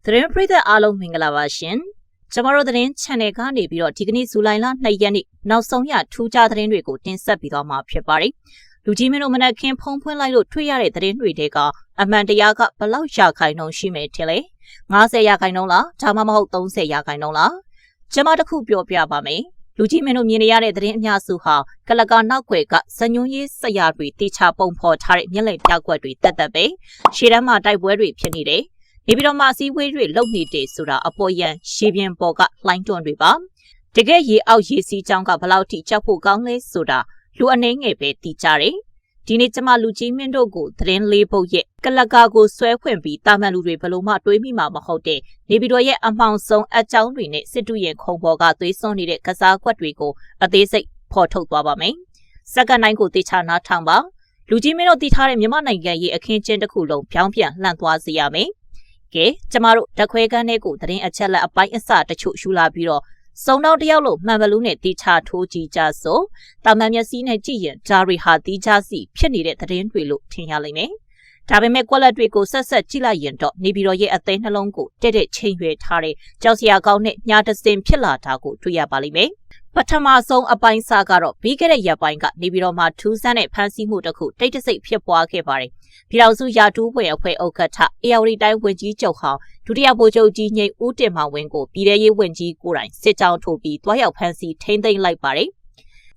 သတင်းပရိသတ်အားလုံးမင်္ဂလာပါရှင်။ကျွန်တော်တို့သတင်း channel ကနေပြီးတော့ဒီကနေ့ဇူလိုင်လ2ရက်နေ့နောက်ဆုံးရထူးခြားသတင်းတွေကိုတင်ဆက်ပြီးတော့မှာဖြစ်ပါတယ်။လူကြီးမင်းတို့မနက်ခင်းဖုံးဖွင့်လိုက်လို့တွေ့ရတဲ့သတင်းတွေတဲကအမှန်တရားကဘလောက်ရာခိုင်နှုန်းရှိမယ်ထင်လဲ။50ရာခိုင်နှုန်းလားဒါမှမဟုတ်30ရာခိုင်နှုန်းလား။ကျွန်မတခုပြောပြပါမယ်။လူကြီးမင်းတို့မြင်နေရတဲ့သတင်းအများစုဟာကလကာနောက်ွယ်ကဇညွန်ရေးဆရာတွေတေချာပုံဖော်ထားတဲ့မျက်လည်ပြကွက်တွေတက်တက်ပဲရှေ့တန်းမှာတိုက်ပွဲတွေဖြစ်နေတယ်။နေပြည်တော်မှာအစည်းအဝေးတွေလုပ်နေတယ်ဆိုတာအပေါ်ယံရေပြင်ပေါ်ကလှိုင်းတွန်းတွေပါတကယ်ရေအောက်ရေစီးကြောင်းကဘလောက်ထိကြောက်ဖို့ကောင်းလဲဆိုတာလူအနေငယ်ပဲသိကြတယ်ဒီနေ့ကျမလူကြီးမင်းတို့ကိုသတင်းလေးပုတ်ရဲ့ကလကာကိုဆွဲခွင့်ပြီးတာမန်လူတွေဘလို့မှတွေးမိမှာမဟုတ်တဲ့နေပြည်တော်ရဲ့အမှောင်ဆုံးအကြောင်းတွေနဲ့စစ်တူရင်ခုံပေါ်ကသွေးစွန်းနေတဲ့ကစားကွက်တွေကိုအသေးစိတ်ဖော်ထုတ်သွားပါမယ်စက္ကန့်တိုင်းကိုတေချာနားထောင်ပါလူကြီးမင်းတို့တည်ထားတဲ့မြန်မာနိုင်ငံရဲ့အခင်းကျင်းတစ်ခုလုံးပြောင်းပြန်လှန်သွားစေရမယ်ကဲကျမတို့ဓခွဲကန်းထဲကိုသတင်းအချက်လက်အပိုင်းအစတချို့ရှုလာပြီးတော့စုံတော့တယောက်လို့မှန်ဘလူးနဲ့တေချာထိုးကြည့်ကြစို့တာမန်မျက်စိနဲ့ကြည့်ရင်ဂျာရီဟာတီးခြားစီဖြစ်နေတဲ့သတင်းတွေလို့ထင်ရလိမ့်မယ်ဒါပေမဲ့ကွက်လက်တွေကိုဆက်ဆက်ကြည့်လိုက်ရင်တော့နေပြည်တော်ရဲ့အသေးနှလုံးကိုတဲ့တဲ့ချိန်ရွယ်ထားတဲ့ကြောက်စရာကောင်းတဲ့ညာတစင်ဖြစ်လာတာကိုတွေ့ရပါလိမ့်မယ်ပထမဆုံးအပိုင်းစားကတော့ပြီးခဲ့တဲ့ရက်ပိုင်းကနေပြည်တော်မှာထူးဆန်းတဲ့ဖမ်းဆီးမှုတစ်ခုတိတ်တဆိတ်ဖြစ်ပွားခဲ့ပါတယ်ပြည်တော်စုရာထူးဖွဲ့အဖွဲ့ဥက္ကဋ္ဌအေယာဝတီတိုင်းဝန်ကြီးချုပ်ဟောင်းဒုတိယဗိုလ်ချုပ်ကြီးငိမ့်ဦးတင်မောင်ဝင်းကိုပြည်ထရေးဝန်ကြီးကိုယ်တိုင်စစ်ကြောင်းထိုးပြီးတွားရောက်ဖမ်းဆီးထိန်းသိမ်းလိုက်ပါတယ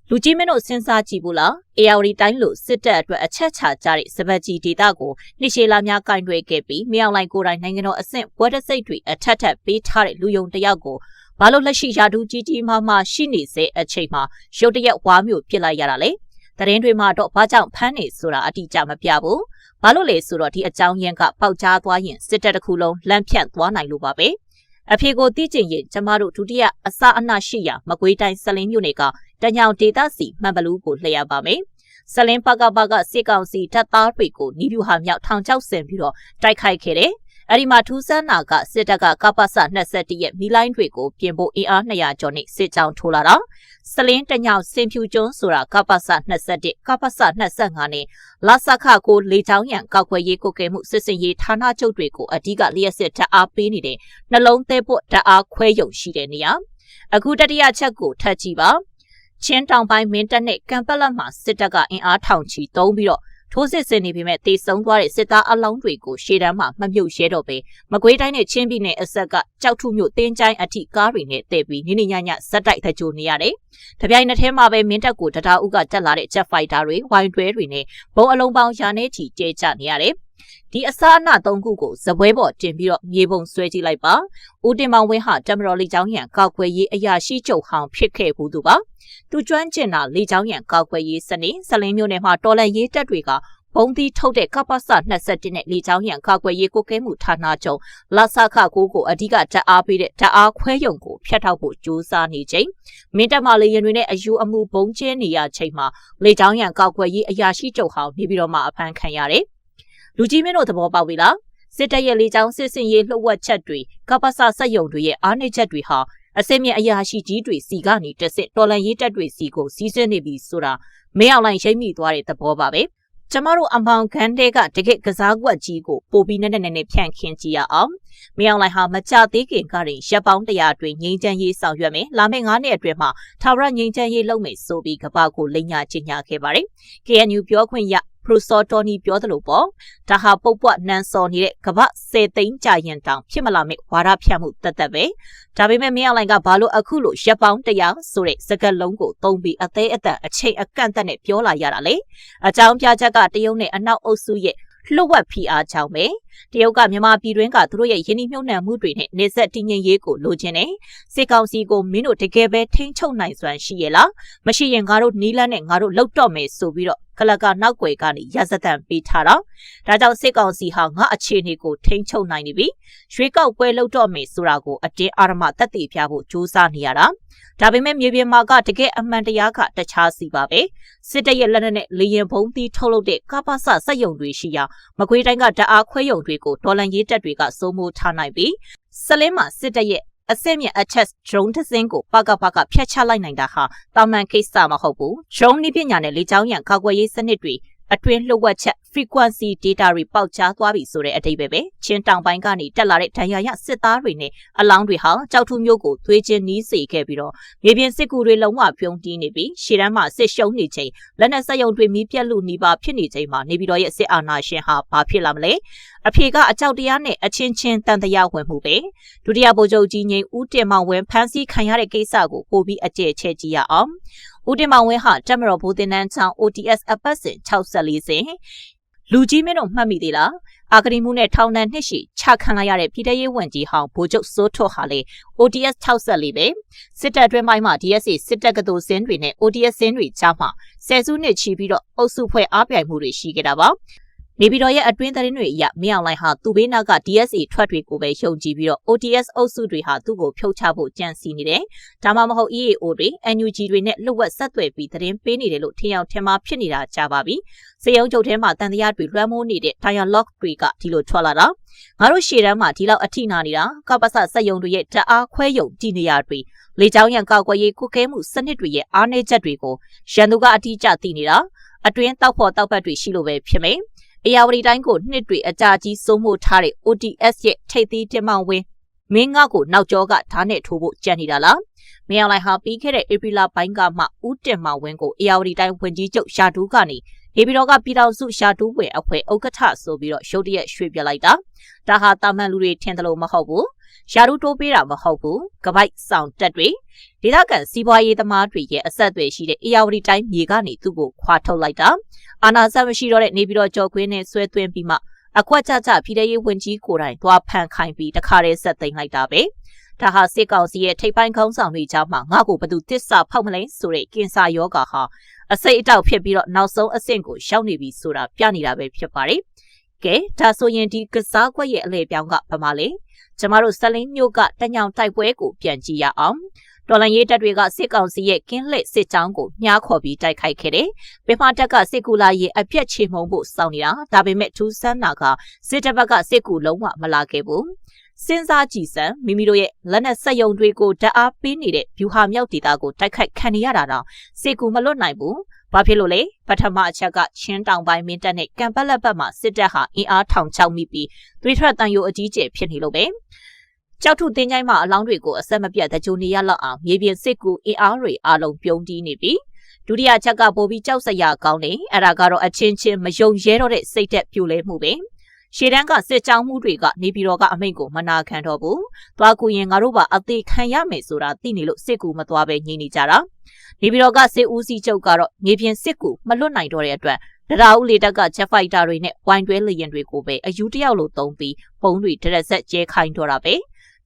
်လူကြီးမင်းတို့စဉ်းစားကြည့်ဘူးလားအေယာဝတီတိုင်းလို့စစ်တပ်အတွက်အချက်ချကြတဲ့စပတ်ကြီးဒေသကိုနှစ်ရှည်လာများကင်တွယ်ခဲ့ပြီးမြောက်လိုင်းကိုယ်တိုင်နိုင်ငံတော်အဆင့်ဘွဲ့တစိတ်တွေအထက်ထပ်ပေးထားတဲ့လူယုံတယောက်ကိုဘာလို့လက်ရှိရာထူးကြီးကြီးမားမားရှိနေစေအချိန်မှာရုတ်တရက်ဝါမျိုးပြစ်လိုက်ရတာလဲသတင်းတွေမှာတော့ဘာကြောင့်ဖမ်းနေဆိုတာအတိအကျမပြဘူးဘာလို့လဲဆိုတော့ဒီအကြောင်းရင်းကပေါက်ကြားသွားရင်စစ်တပ်တစ်ခုလုံးလမ်းဖြန့်သွားနိုင်လို့ပါပဲအဖေကိုသိကျင်ရင်ကျမတို့ဒုတိယအစအနရှိရာမကွေးတိုင်းစလင်းမြို့နယ်ကတညောင်ဒေသစီမှန်ဘလူးကိုလှည့်ရပါမယ်စလင်းပကစစ်ကောင်စီတပ်သားတွေကိုနီးပြူဟာမြောက်ထောင်ချောက်ဆင်ပြီးတော့တိုက်ခိုက်ခဲ့တယ်အဲ့ဒီမှာထူးဆန်းနာကစစ်တပ်ကကပ္ပစ21ရဲ့မီလိုင်းတွေကိုပြင်ဖို့အင်အား200ကျော်နဲ့စစ်ကြောင်းထိုးလာတာစလင်းတညောင်စင်ဖြူကျွန်းဆိုတာကပ္ပစ21ကပ္ပစ25နဲ့လာစခကိုလေချောင်းရံကောက်ွယ်ရေးကိုကဲမှုစစ်စင်ရေးဌာနချုပ်တွေကိုအဓိကလျှက်စစ်တပ်အားပေးနေတဲ့နှလုံးသေးဖို့တပ်အားခွဲယုံရှိတဲ့နေရာအခုတတိယချက်ကိုထပ်ကြည့်ပါချင်းတောင်ပိုင်းမင်းတပ်နဲ့ကံပက်လက်မှာစစ်တပ်ကအင်အားထောင်ချီတုံးပြီးတော့ထိုးစစ်ဆင်နေပေမဲ့တေဆုံးသွားတဲ့စစ်သားအလောင်းတွေကိုရှေ့တန်းမှာမမြုပ်ရဲတော့ပဲမကွေးတိုင်းနဲ့ချင်းပြည်နယ်အဆက်ကကြောက်ထုမြို့တင်းချိုင်းအထိကားတွေနဲ့တည့်ပြီးနေညညဇက်တိုက်သကြိုနေရတယ်။တပြိုင်နက်တည်းမှာပဲမင်းတပ်ကိုတတားဦးကတက်လာတဲ့ Jet Fighter တွေဝိုင်းတွဲတွေနဲ့ဘုံအလုံးပေါင်းရာနဲ့ချီကျဲကျနေရတယ်။ဒီအစားအန၃ခုကိုဇပွဲပေါ်တင်ပြီးတော့မြေပုံဆွဲကြည့်လိုက်ပါဦးတင်မောင်ဝင်းဟာတမတော်လေးချောင်းရံကောက်ွယ်ရေးအရာရှိချုပ်ဟောင်းဖြစ်ခဲ့ဘူးသူပါသူကျွမ်းကျင်တာလေးချောင်းရံကောက်ွယ်ရေးစနစ်စလင်းမျိုးနယ်မှာတော်လန်ရေးတပ်တွေကဘုံသီးထုတ်တဲ့ကပ္ပစ21နဲ့လေချောင်းရံကောက်ွယ်ရေးကိုကဲမှုဌာနချုပ်လာစခကိုအဓိကတပ်အားပေးတဲ့တပ်အားခွဲယုံကိုဖျက်ထောက်ဖို့ကြိုးစားနေချိန်မင်းတပ်မလေရင်တွေနဲ့အယူအမှုဘုံကျဲနေရချိန်မှာလေချောင်းရံကောက်ွယ်ရေးအရာရှိချုပ်ဟောင်းနေပြီးတော့မှအဖမ်းခံရတယ်လူကြီးမင်းတို့သဘောပေါက်ပြီလားစစ်တပ်ရဲ့လေချောင်းစစ်စင်ရေးလှုပ်ဝက်ချက်တွေကပ္ပစစက်ယုံတွေရဲ့အားနည်းချက်တွေဟာအစင်းမြအရာရှိကြီးတွေစီကနေတဆင့်တော်လန်ရေးတပ်တွေစီကိုစီးဆင်းနေပြီဆိုတာမင်းအောင်လိုင်းရိပ်မိသွားတဲ့သဘောပါပဲကျမတို့အမောင်ခန်းတဲကတကယ့်ကစားကွက်ကြီးကိုပိုပြီးနဲ့ဖြန့်ခင်းကြည့်ရအောင်မင်းအောင်လိုင်းဟာမကြသေးခင်ကတည်းရပ်ပေါင်း100အတွင်းငိမ့်ချမ်းရေးဆောင်ရွက်မယ်လာမယ့်9နှစ်အတွင်းမှာထာဝရငိမ့်ချမ်းရေးလုပ်မယ်ဆိုပြီးကပ္ပကိုလိညာကြီးညာခဲ့ပါတယ် KNU ပြောခွင့်ရပရိုစောတော်နီပြောသလိုပေါ့ဒါဟာပုတ်ပွနန်းစော်နေတဲ့ကပ္ပ10သိန်းကြာရင်တောင်ဖြစ်မလာမယ့်ဝါဒဖြန့်မှုတသက်ပဲဒါပေမဲ့မင်းအောင်လိုင်းကဘာလို့အခုလိုရပ်ပေါင်း100ဆိုတဲ့စကားလုံးကိုသုံးပြီးအသေးအတန်အချိန်အကန့်အသတ်နဲ့ပြောလာရတာလေအကြောင်းပြချက်ကတရုတ်နဲ့အနောက်အုပ်စုရဲ့လှုပ်ဝက်ဖိအားကြောင့်ပဲတရုတ်ကမြန်မာပြည်တွင်းကသူတို့ရဲ့ယင်းနှိမ့်မြုံနှံမှုတွေနဲ့နေဆက်တည်ငြိမ်ရေးကိုလိုချင်တယ်စစ်ကောင်စီကိုမင်းတို့တကယ်ပဲထိန်းချုပ်နိုင်စွမ်းရှိရဲ့လားမရှိရင်ငါတို့နီးလန်းနဲ့ငါတို့လှုပ်တော့မယ်ဆိုပြီးတော့ကလကနောက်ွယ်ကနေရစတန်ပေးထားတာဒါကြောင့်စစ်ကောင်စီဟာငါအခြေအနေကိုထိန်းချုပ်နိုင်နေပြီရွေးကောက်ပွဲလှုပ်တော့မယ်ဆိုတာကိုအတင်းအာရမတက်တည်ပြဖို့ကြိုးစားနေရတာဒါပေမဲ့မြေပြင်မှာကတကယ်အမှန်တရားကတခြားစီပါပဲစစ်တပ်ရဲ့လက်နက်နဲ့လေရင်ဘုံသီးထုတ်လုပ်တဲ့ကပ္ပစစက်ယုံတွေရှိရာမကွေးတိုင်းကဓာတ်အားခွဲယုံတွေကိုဒေါ်လန်ရေးတပ်တွေကစိုးမိုးထားနိုင်ပြီးစလင်းမှာစစ်တပ်ရဲ့အစစ်မြအချက် drone တစ်စင်းကိုပကဖျက်ချလိုက်နိုင်တာဟာတာမန်ကိစ္စမဟုတ်ဘူး drone နည်းပညာနဲ့လေကြောင်းရန်ကာကွယ်ရေးစနစ်တွေ အတွင်းလှုပ်ဝက်ချက် frequency data တွေပေါက်ကြားသွားပြီဆိုတဲ့အဓိပ္ပာယ်ပဲချင်းတောင်ပိုင်းကနေတက်လာတဲ့ဒဏ်ရာရစစ်သားတွေနဲ့အလောင်းတွေဟာကြောက်ထုမျိုးကိုသွေးချင်းနီးစေခဲ့ပြီးတော့မြေပြင်စစ်ကူတွေလုံးဝပြုံးတီးနေပြီးရှေ့တန်းမှာစစ်ရှုံးနေချိန်လက်နက်ဆက်ယုံတွေမီးပြက်လို့နေပါဖြစ်နေချိန်မှာနေပြည်တော်ရဲ့စစ်အာဏာရှင်ဟာဘာဖြစ်လာမလဲအဖေကအကြောက်တရားနဲ့အချင်းချင်းတန်တရားဝင်မှုပဲဒုတိယဗိုလ်ချုပ်ကြီးငိမ့်ဦးတင်မောင်ဝင်းဖမ်းဆီးခံရတဲ့ကိစ္စကိုပို့ပြီးအကျယ်ချဲ့ကြည့်ရအောင်ဦးတင်မောင်ဝင်းဟာတက်မတော်ဘိုးတင်နန်းချောင်း ODS အပတ်စဉ်64စဉ်လူကြီးမင်းတို့မှတ်မိသေးလားအာဂရီမှုနဲ့ထောင်ဒဏ်နှစ်ရှည်ချခံလိုက်ရတဲ့ပြည်ထရေးဝန်ကြီးဟောင်းဗိုလ်ချုပ်စိုးထွဋ်ဟာလေ ODS 64ပဲစစ်တပ်အတွင်းပိုင်းမှာ DSA စစ်တပ်ကတော်စင်းတွေနဲ့ ODS စင်းတွေကြားမှာဆယ်စုနှစ်ချီပြီးတော့အုပ်စုဖွဲ့အားပြိုင်မှုတွေရှိခဲ့တာပါနေပြည်တော်ရဲ့အတွင်းသတင်းတွေအရမင်းအောင်လှိုင်ဟာသူ့ဘေးနာက DSA ထွက်တွေကိုပဲယုံကြည်ပြီးတော့ ODS အုပ်စုတွေဟာသူ့ကိုဖြုတ်ချဖို့ကြံစည်နေတယ်။ဒါမှမဟုတ် EAO တွေ NUG တွေနဲ့လှုပ်ဝက်ဆက်သွယ်ပြီးသတင်းပေးနေတယ်လို့ထင်အောင်ထင်မှာဖြစ်နေတာကြားပါပြီ။စေယုံချုပ်ထဲမှာတန်တရားတွေလွှမ်းမိုးနေတဲ့ dialogue တွေကဒီလိုထွက်လာတာ။ငါတို့ရှေ့တန်းမှာဒီလောက်အထိနာနေတာကပ္ပစစက်ယုံတွေရဲ့တအားခွဲယုံတည်နေရတွေလေကြောင်းရန်ကောက်ွယ်ရေးကုကဲမှုစနစ်တွေရဲ့အားနည်းချက်တွေကိုရန်သူကအတိအကျသိနေတာအတွင်းတောက်ဖို့တောက်ပတ်တွေရှိလို့ပဲဖြစ်မယ်။အေယာဝတီတိုင်းကိုနှစ်တွေအကြာကြီးစိုးမိုးထားတဲ့ ODS ရဲ့ထိပ်သီးတင်မောင်ဝင်းမင်းငါကိုနောက်ကျောကဓာတ်နဲ့ထိုးဖို့ကြံနေတာလားမင်းအောင်လှိုင်ဟာပြီးခဲ့တဲ့ဧပြီလပိုင်းကမှဦးတင်မောင်ဝင်းကိုအေယာဝတီတိုင်းဝန်ကြီးချုပ်ရှာတူးကနေနေပြည်တော်ကပြည်တော်စုရှာတူးဝင်အဖွဲ့ဥက္ကဋ္ဌဆိုပြီးတော့ရုတ်တရက်ရွှေ့ပြလိုက်တာဒါဟာတာမန်လူတွေထင်တယ်လို့မဟုတ်ဘူးရှာတူးတိုးပေးတာမဟုတ်ဘူးကပိုက်ဆောင်တက်တွေဒေသခံစီးပွားရေးသမားတွေရဲ့အဆက်အသွယ်ရှိတဲ့အေယာဝတီတိုင်းမြေကနေသူ့ကိုခွာထုတ်လိုက်တာအာဏာဆက်မရှိတော့တဲ့နေပြည်တော်ကြော်ခွင်းနဲ့ဆွဲသွင်းပြီးမှအခွက်ကြကြပြည်ထရေးဝန်ကြီးကိုယ်တိုင်သွားဖန်ခိုင်းပြီးတခါတည်းဆက်သိမ်းလိုက်တာပဲဒါဟာစစ်ကောင်စီရဲ့ထိပ်ပိုင်းခေါင်းဆောင်တွေကြားမှာငါ့ကိုဘယ်သူတစ္ဆာဖောက်မလဲဆိုတဲ့ကင်ဆာယောဂါဟာအစိတ်အတောက်ဖြစ်ပြီးတော့နောက်ဆုံးအဆင့်ကိုရောက်နေပြီဆိုတာပြနေတာပဲဖြစ်ပါတယ်ကဲဒါဆိုရင်ဒီကစားကွက်ရဲ့အလဲပြောင်းကဘာမှလဲကျမတို့စလင်းမျိုးကတညောင်တိုက်ပွဲကိုပြန်ကြည့်ရအောင်တော်လန်ရေးတပ်တွေကစစ်ကောင်စီရဲ့ကင်းလှည့်စစ်ကြောင်းကိုမြားခေါ်ပြီးတိုက်ခိုက်ခဲ့တယ်။ပင်မတပ်ကစစ်ကူလာရေးအပြက်ချေမှုန်းဖို့စောင့်နေတာဒါပေမဲ့ထူးဆန်းတာကစစ်တပ်ဘက်ကစစ်ကူလုံးဝမလာခဲ့ဘူး။စဉ်းစားကြည့်စမ်းမိမိတို့ရဲ့လက်နက်ဆက်ယုံတွေကိုဓာတ်အားပေးနေတဲ့ဗျူဟာမြောက်ဒေသကိုတိုက်ခိုက်ခံရတာတော့စစ်ကူမလွတ်နိုင်ဘူး။ဘာဖြစ်လို့လဲပထမအချက်ကချင်းတောင်ပိုင်းမင်းတပ်နဲ့ကံပက်လက်ဘက်မှာစစ်တပ်ဟာအင်အားထောင်ချောက်မိပြီးသွေးထွက်တန်ယိုအကြီးကျယ်ဖြစ်နေလို့ပဲ။ကြောက်ထုတင်းချိုင်းမှာအလောင်းတွေကိုအဆက်မပြတ်တကြိုနေရလောက်အောင်မြေပြင်စစ်ကူအင်အားတွေအလုံးပြုံးတီးနေပြီဒုတိယချက်ကပိုပြီးကြောက်စရာကောင်းတယ်အဲ့ဒါကတော့အချင်းချင်းမယုံရဲတော့တဲ့စိတ်သက်ပြိုလဲမှုပဲရှေ့တန်းကစစ်ကြောင်းမှုတွေကနေပြည်တော်ကအမိန့်ကိုမနာခံတော့ဘူးသွားကူရင်ငါတို့ပါအသေးခံရမယ်ဆိုတာသိနေလို့စစ်ကူမသွားပဲညှိနေကြတာနေပြည်တော်ကစစ်ဦးစီးချုပ်ကတော့မြေပြင်စစ်ကူမလွတ်နိုင်တော့တဲ့အတွက်တရားဥလေတက်ကဂျက်ဖိုက်တာတွေနဲ့ဝိုင်းတွဲလေရင်တွေကိုပဲအယူတယောက်လိုသုံးပြီးပုံတွေတရက်ဆက်ကျဲခိုင်းတော့တာပဲ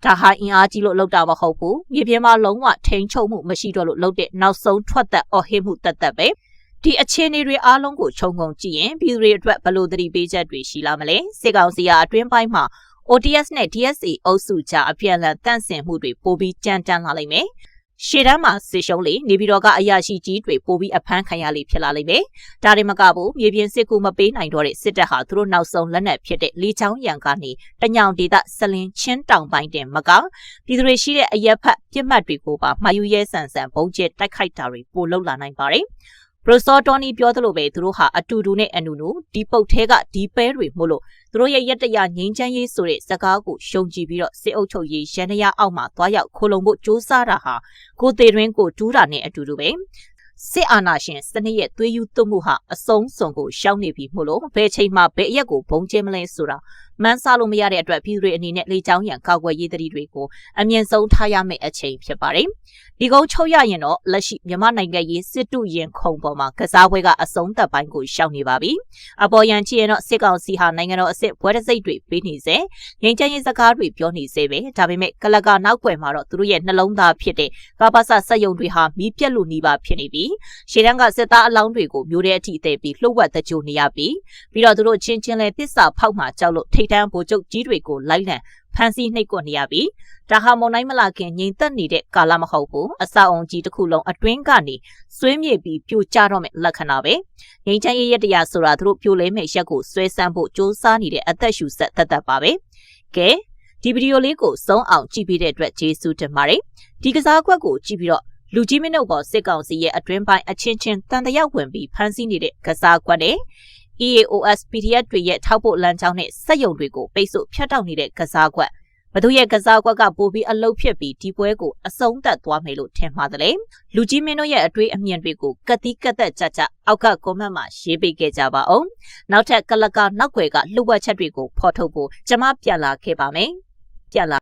ဒါဟာအင်အားကြီးလို့လောက်တာမဟုတ်ဘူးမြေပြင်မှာလုံးဝထိန်ချုပ်မှုမရှိတော့လို့လောက်တဲ့နောက်ဆုံးထွက်သက်အော်ဟစ်မှုတက်ပဲဒီအခြေအနေတွေအားလုံးကိုခြုံငုံကြည့်ရင်ပြည်သူတွေအတွက်ဘယ်လိုသတိပေးချက်တွေရှိလာမလဲစစ်ကောင်စီကအတွင်းပိုင်းမှာ ODS နဲ့ DSA အုပ်စုကြားအပြန်အလှန်တန့်စင်မှုတွေပိုပြီးကြမ်းတမ်းလာလိမ့်မယ်ရှေ့တန်းမှာစစ်ရှုံးလေနေပြည်တော်ကအရာရှိကြီးတွေပိုပြီးအဖမ်းခံရလိမ့်ဖြစ်လာလိမ့်မယ်။ဒါတွေမကဘူးမြေပြင်စစ်ကူမပေးနိုင်တော့တဲ့စစ်တပ်ဟာသူတို့နောက်ဆုံးလက်နက်ဖြစ်တဲ့လေချောင်းရံကနေတညောင်ဒေသစလင်းချင်းတောင်ပိုင်းတင်မကပြည်သူတွေရှိတဲ့အရက်ဖက်ပြစ်မှတ်တွေကိုပါမှာယူရဲဆန်ဆန်ဘုံကျဲတိုက်ခိုက်တာတွေပိုလုပ်လာနိုင်ပါတယ်။ပရိုစောတော်နီပြောသလိုပဲသူတို့ဟာအတူတူနဲ့အနူနူဒီပုတ်ထဲကဒီပဲတွေမို့လို့သူတို့ရဲ့ရက်တရငိမ့်ချမ်းရေးဆိုတဲ့စကားကိုရှုံကြည့်ပြီးတော့စစ်အုပ်ချုပ်ရေးရန်ရအောက်မှာသွားရောက်ခိုလုံဖို့စ조사တာဟာကိုသေးတွင်ကိုတူးတာနဲ့အတူတူပဲစစ်အာဏာရှင်စနစ်ရဲ့သွေးယူသွမှုဟာအဆုံးစွန်ကိုရှောင်နေပြီမို့လို့ဘယ်ချိန်မှဘယ်အရက်ကိုဘုံကျဲမလဲဆိုတာမှန်းဆလို့မရတဲ့အတွက်ပြည်သူတွေအနေနဲ့လေကြောင်းရန်ကောက်ွယ်ရေးသတိတွေကိုအမြင့်ဆုံးထားရမယ့်အချိန်ဖြစ်ပါတယ်။ဒီကုန်းချုပ်ရရင်တော့လက်ရှိမြန်မာနိုင်ငံရေးစစ်တုရင်ခုံပေါ်မှာကစားပွဲကအဆုံးသက်ပိုင်းကိုရှောင်နေပါပြီ။အပေါ်ရန်ချီရင်တော့စစ်ကောင်စီဟာနိုင်ငံတော်အစ်စ်ဘွဲတစိတ်တွေပေးနေစေငြိမ်းချမ်းရေးစကားတွေပြောနေစေပဲဒါပေမဲ့ကလကနောက်ွယ်မှာတော့သူတို့ရဲ့နှလုံးသားဖြစ်တဲ့ကပ္ပစစက်ယုံတွေဟာမီးပြက်လို့နေပါဖြစ်နေပြီ။ရှေ့တန်းကစစ်သားအလောင်းတွေကိုမျိုးတဲ့အထိအသေးပြီးလှုပ်ဝက်တကြိုနေရပြီးတော့သူတို့ချင်းချင်းလဲတစ္ဆာဖောက်မှကြောက်လို့ထိတ်တန်းဗိုလ်ချုပ်ကြီးတွေကိုလိုက်လံဖမ်းဆီးနှိပ်ကွပ်နေရပြီးဒါဟာမုံတိုင်းမလာခင်ငြိမ်သက်နေတဲ့ကာလမဟုတ်ဘူးအဆောက်အုံကြီးတစ်ခုလုံးအတွင်းကနေဆွေးမြေပြီးပြိုကျတော့မဲ့လက္ခဏာပဲငြိမ်ချမ်းရေးရတရားဆိုတာသူတို့ပြိုလဲမဲ့ရက်ကိုဆွဲဆန်းဖို့စ조사နေတဲ့အသက်ရှူဆက်သက်ပါပဲကဲဒီဗီဒီယိုလေးကိုစုံအောင်ကြည့်ပြီးတဲ့အတွက်ကျေးဇူးတင်ပါတယ်ဒီကစားကွက်ကိုကြည့်ပြီးတော့ လူကြီးမင်းတို့ပေါ်စစ်ကောင်စီရဲ့အတွင်းပိုင်းအချင်းချင်းတန်တရာဝင်ပြီးဖမ်းဆီးနေတဲ့ကစားကွက်နဲ့ EAOS PDF တွေရဲ့ထောက်ပို့လမ်းကြောင်းနဲ့စက်ရုံတွေကိုပိတ်ဆို့ဖျက်တောက်နေတဲ့ကစားကွက်ဘသူရဲ့ကစားကွက်ကပိုပြီးအလုတ်ဖြစ်ပြီးဒီပွဲကိုအဆုံးသတ်သွားမယ်လို့ထင်ပါတယ်လေလူကြီးမင်းတို့ရဲ့အတွေ့အမြင်တွေကိုကတိကသက်ကြအောက်ကကွန်မန့်မှာရေးပေးခဲ့ကြပါအောင်နောက်ထပ်ကလကနောက်ွယ်ကလှုပ်ဝက်ချက်တွေကိုဖော်ထုတ်ဖို့ကျွန်မပြန်လာခဲ့ပါမယ်ပြန်လာ